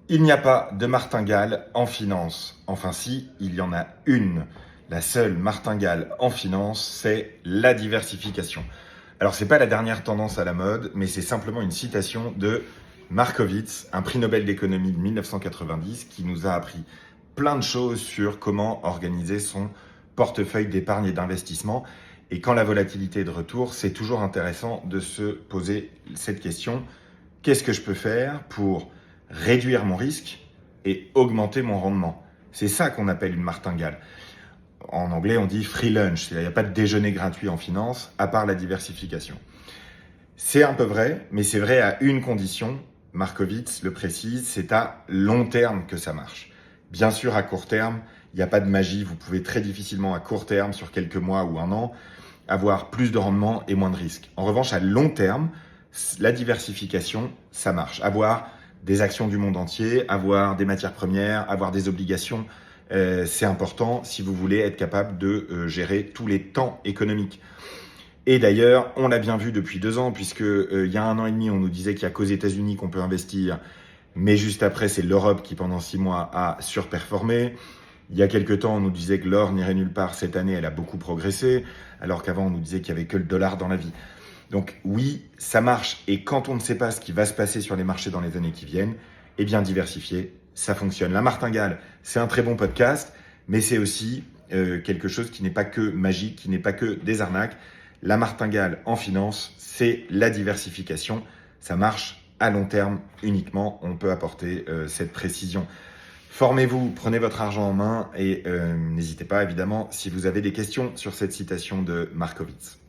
Il n'y a pas de martingale en finance. Enfin si, il y en a une. La seule martingale en finance, c'est la diversification. Alors c'est pas la dernière tendance à la mode, mais c'est simplement une citation de Markowitz, un prix Nobel d'économie de 1990, qui nous a appris plein de choses sur comment organiser son portefeuille d'épargne et d'investissement. Et quand la volatilité est de retour, c'est toujours intéressant de se poser cette question. Qu'est-ce que je peux faire pour réduire mon risque et augmenter mon rendement? C'est ça qu'on appelle une martingale. En anglais, on dit free lunch, c'est-à-dire il n'y a pas de déjeuner gratuit en finance, à part la diversification. C'est un peu vrai, mais c'est vrai à une condition, Markowitz le précise, c'est à long terme que ça marche. Bien sûr, à court terme, il n'y a pas de magie, vous pouvez très difficilement à court terme, sur quelques mois ou un an, avoir plus de rendement et moins de risques. En revanche, à long terme, la diversification, ça marche. Avoir des actions du monde entier, avoir des matières premières, avoir des obligations, c'est important si vous voulez être capable de gérer tous les temps économiques. Et d'ailleurs, on l'a bien vu depuis 2 ans, puisque il y a 1 an et demi, on nous disait qu'il n'y a qu'aux États-Unis qu'on peut investir, mais juste après, c'est l'Europe qui, pendant 6 mois, a surperformé. Il y a quelques temps, on nous disait que l'or n'irait nulle part. Cette année, elle a beaucoup progressé, alors qu'avant, on nous disait qu'il n'y avait que le dollar dans la vie. Donc oui, ça marche. Et quand on ne sait pas ce qui va se passer sur les marchés dans les années qui viennent, eh bien diversifier, ça fonctionne. La martingale, c'est un très bon podcast, mais c'est aussi quelque chose qui n'est pas que magique, qui n'est pas que des arnaques. La martingale en finance, c'est la diversification. Ça marche à long terme uniquement. On peut apporter cette précision. Formez-vous, prenez votre argent en main et n'hésitez pas évidemment si vous avez des questions sur cette citation de Markowitz.